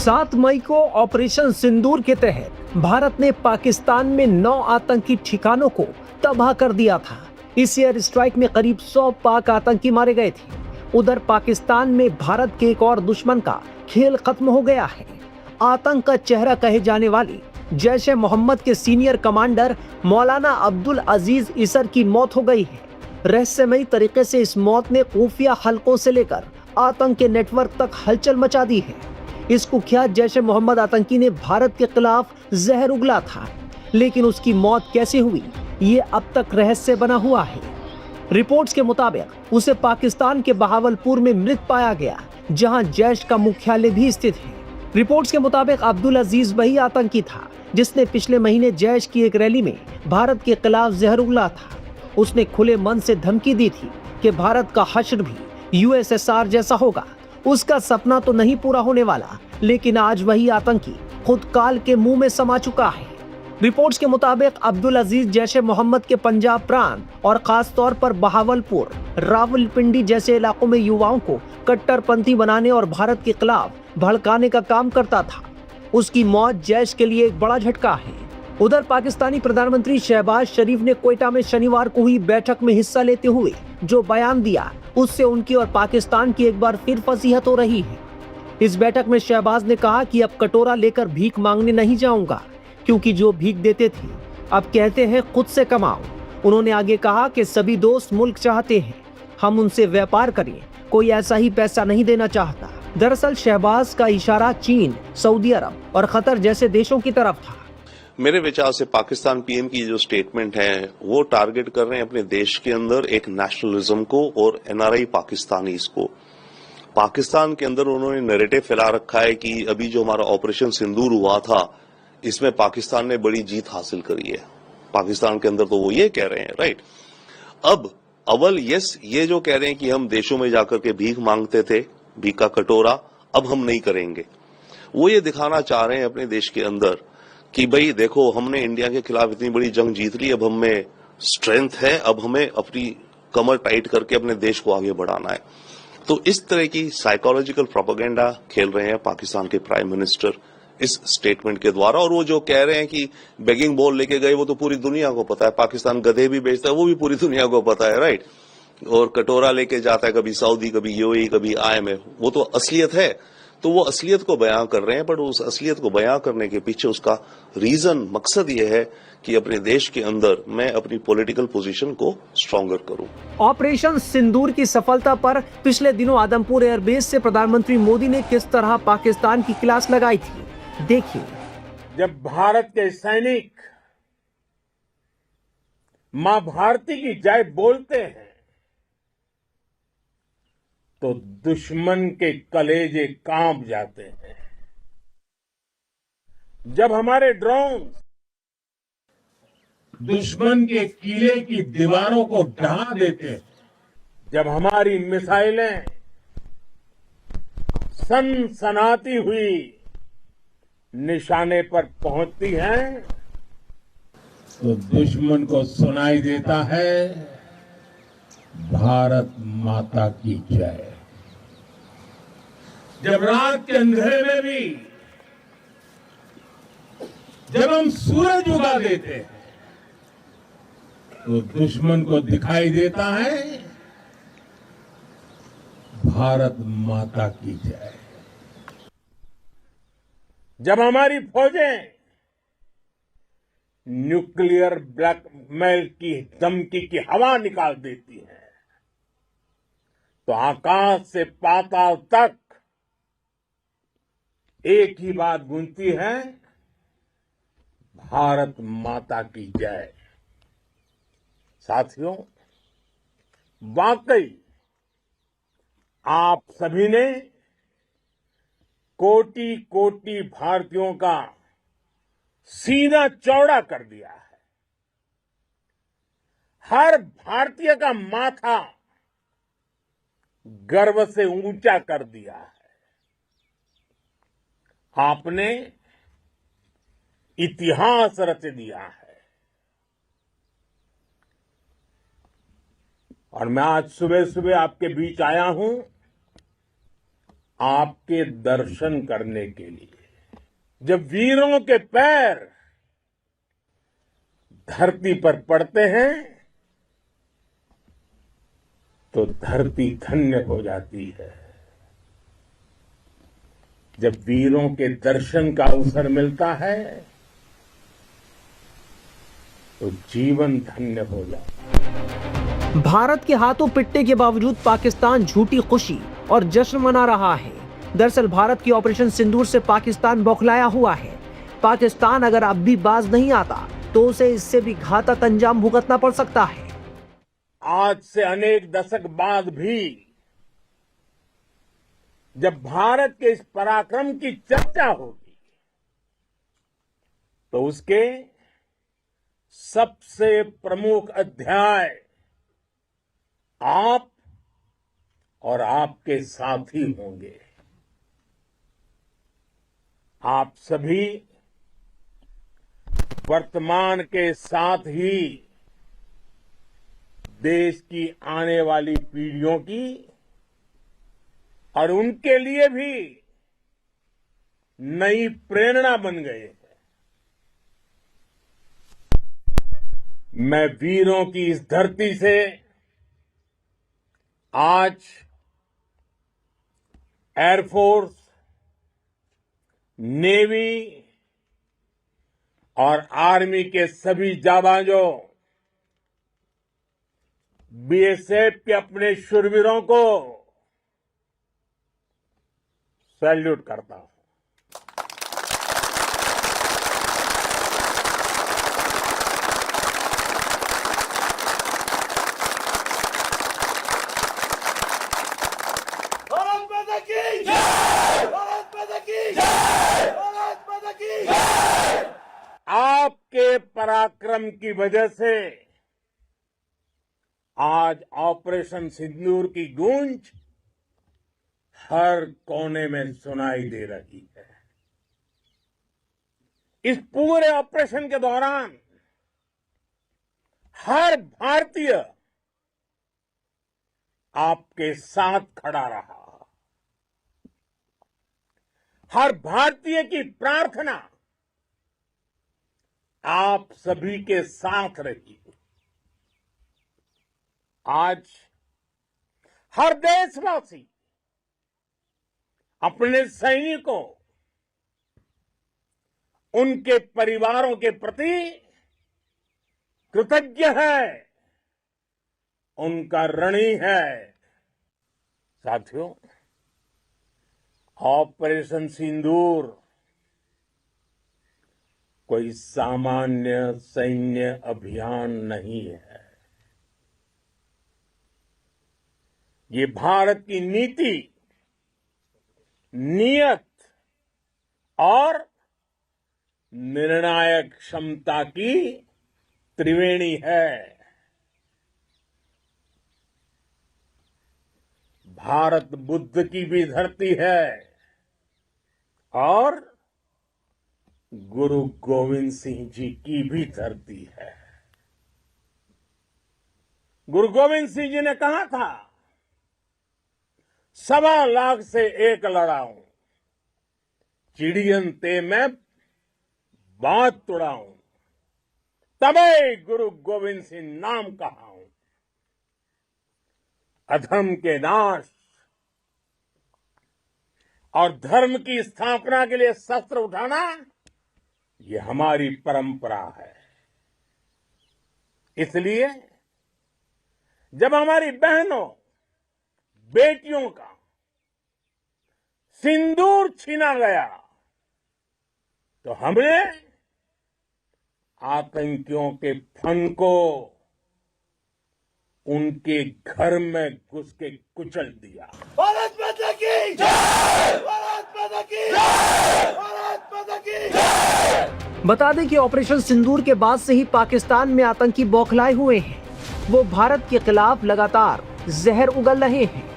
7 मई को ऑपरेशन सिंदूर के तहत भारत ने पाकिस्तान में 9 आतंकी ठिकानों को तबाह कर दिया था। इस एयर स्ट्राइक में करीब 100 पाक आतंकी मारे गए थे। उधर पाकिस्तान में भारत के एक और दुश्मन का खेल खत्म हो गया है। आतंक का चेहरा कहे जाने वाली जैश-ए मोहम्मद के सीनियर कमांडर मौलाना अब्दुल अजीज इसर की मौत हो गई है। रहस्यमयी तरीके से इस मौत ने खुफिया हलकों से लेकर आतंक के नेटवर्क तक हलचल मचा दी है। इस कुख्यात जैश-ए मोहम्मद आतंकी ने भारत के खिलाफ जहर उगला था, लेकिन उसकी मौत कैसे हुई ये अब तक रहस्य बना हुआ है। रिपोर्ट्स के मुताबिक उसे पाकिस्तान के बहावलपुर में मृत पाया गया, जहां जैश का मुख्यालय भी स्थित है। रिपोर्ट्स के मुताबिक अब्दुल अजीज वही आतंकी था जिसने पिछले महीने जैश की एक रैली में भारत के खिलाफ जहर उगला था। उसने खुले मन से धमकी दी थी कि भारत का हश्र भी यूएसएसआर जैसा होगा। उसका सपना तो नहीं पूरा होने वाला, लेकिन आज वही आतंकी खुद काल के मुंह में समा चुका है। रिपोर्ट्स के मुताबिक अब्दुल अजीज जैश-ए मोहम्मद के पंजाब प्रांत और खास तौर पर बहावलपुर, रावलपिंडी जैसे इलाकों में युवाओं को कट्टरपंथी बनाने और भारत के खिलाफ भड़काने का काम करता था। उसकी मौत जैश के लिए एक बड़ा झटका है। उधर पाकिस्तानी प्रधानमंत्री शहबाज शरीफ ने कोयटा में शनिवार को हुई बैठक में हिस्सा लेते हुए जो बयान दिया, उससे उनकी और पाकिस्तान की एक बार फिर फजीहत हो रही है। इस बैठक में शहबाज ने कहा कि अब कटोरा लेकर भीख मांगने नहीं जाऊंगा, क्योंकि जो भीख देते थे अब कहते हैं खुद से कमाओ। उन्होंने आगे कहा कि सभी दोस्त मुल्क चाहते हैं हम उनसे व्यापार करें, कोई ऐसा ही पैसा नहीं देना चाहता। दरअसल शहबाज का इशारा चीन, सऊदी अरब और कतर जैसे देशों की तरफ था। मेरे विचार से पाकिस्तान पीएम की जो स्टेटमेंट है वो टारगेट कर रहे हैं अपने देश के अंदर एक नेशनलिज्म को और एनआरआई पाकिस्तानीज को। पाकिस्तान के अंदर उन्होंने नैरेटिव फैला रखा है कि अभी जो हमारा ऑपरेशन सिंदूर हुआ था इसमें पाकिस्तान ने बड़ी जीत हासिल करी है। पाकिस्तान के अंदर तो वो ये कह रहे हैं, राइट। अब अव्वल ये जो कह रहे हैं कि हम देशों में जाकर के भीख मांगते थे, भीख का कटोरा अब हम नहीं करेंगे। वो ये दिखाना चाह रहे हैं अपने देश के अंदर कि भाई देखो हमने इंडिया के खिलाफ इतनी बड़ी जंग जीत ली, अब हमें स्ट्रेंथ है, अब हमें अपनी कमर टाइट करके अपने देश को आगे बढ़ाना है। तो इस तरह की साइकोलॉजिकल प्रोपेगेंडा खेल रहे हैं पाकिस्तान के प्राइम मिनिस्टर इस स्टेटमेंट के द्वारा। और वो जो कह रहे हैं कि बेगिंग बॉल लेके गए, वो तो पूरी दुनिया को पता है। पाकिस्तान गधे भी बेचता है, वो भी पूरी दुनिया को पता है, राइट। और कटोरा लेके जाता है कभी सऊदी, कभी यूएई, कभी आईएमएफ, वो तो असलियत है। तो वो असलियत को बयां कर रहे हैं, बट उस असलियत को बयां करने के पीछे उसका रीजन, मकसद ये है कि अपने देश के अंदर मैं अपनी पॉलिटिकल पोजीशन को स्ट्रॉन्गर करूं। ऑपरेशन सिंदूर की सफलता पर पिछले दिनों आदमपुर एयरबेस से प्रधानमंत्री मोदी ने किस तरह पाकिस्तान की क्लास लगाई थी, देखिए। जब भारत के सैनिक मां भारती की जय बोलते हैं तो दुश्मन के कलेजे कांप जाते हैं। जब हमारे ड्रोन दुश्मन के किले की दीवारों को ढहा देते हैं, जब हमारी मिसाइलें सनसनाती हुई निशाने पर पहुंचती हैं, तो दुश्मन को सुनाई देता है भारत माता की जय। जब रात के अंधेरे में भी जब हम सूरज उगा देते हैं तो दुश्मन को दिखाई देता है भारत माता की जय। जब हमारी फौजें न्यूक्लियर ब्लैकमेल की धमकी की हवा निकाल देती हैं तो आकाश से पाताल तक एक ही बात गूंजती है, भारत माता की जय। साथियों, वाकई आप सभी ने कोटि कोटि भारतीयों का सीना चौड़ा कर दिया है। हर भारतीय का माथा गर्व से ऊंचा कर दिया है। आपने इतिहास रच दिया है। और मैं आज सुबह सुबह आपके बीच आया हूं आपके दर्शन करने के लिए। जब वीरों के पैर धरती पर पड़ते हैं तो धरती धन्य हो जाती है। जब वीरों के दर्शन का अवसर मिलता है तो जीवन धन्य हो जाता है। भारत के हाथों पिटने के बावजूद पाकिस्तान झूठी खुशी और जश्न मना रहा है। दरअसल भारत की ऑपरेशन सिंदूर से पाकिस्तान बौखलाया हुआ है। पाकिस्तान अगर अब भी बाज नहीं आता तो उसे इससे भी घातक अंजाम भुगतना पड़ सकता है। आज से अनेक दशक बाद भी जब भारत के इस पराक्रम की चर्चा होगी तो उसके सबसे प्रमुख अध्याय आप और आपके साथी होंगे। आप सभी वर्तमान के साथ ही देश की आने वाली पीढ़ियों की और उनके लिए भी नई प्रेरणा बन गए हैं। मैं वीरों की इस धरती से आज एयरफोर्स, नेवी और आर्मी के सभी जाबाजों, बीएसएफ के अपने शूरवीरों को सैल्यूट करता हूं। आपके पराक्रम की वजह से आज ऑपरेशन सिंदूर की गूंज हर कोने में सुनाई दे रही है। इस पूरे ऑपरेशन के दौरान हर भारतीय आपके साथ खड़ा रहा। हर भारतीय की प्रार्थना आप सभी के साथ रही। आज हर देशवासी अपने सैनिकों, उनके परिवारों के प्रति कृतज्ञ है, उनका ऋणी है। साथियों, ऑपरेशन सिंदूर कोई सामान्य सैन्य अभियान नहीं है। ये भारत की नीति, नियत और निर्णायक क्षमता की त्रिवेणी है। भारत बुद्ध की भी धरती है और गुरु गोविंद सिंह जी की भी धरती है। गुरु गोविंद सिंह जी ने कहा था, 1.25 लाख से एक लड़ाऊं, चिड़ियन ते मैं बात तुड़ाऊं, तबे गुरु गोविंद सिंह नाम कहाऊं। अधर्म के नाश और धर्म की स्थापना के लिए शस्त्र उठाना, ये हमारी परंपरा है। इसलिए जब हमारी बहनों, बेटियों का सिंदूर छीना गया तो हमने आतंकियों के फन को उनके घर में घुस के कुचल दिया। भारत माता की जय! भारत माता की जय! भारत माता की जय! बता दें कि ऑपरेशन सिंदूर के बाद से ही पाकिस्तान में आतंकी बौखलाए हुए हैं। वो भारत के खिलाफ लगातार जहर उगल रहे हैं।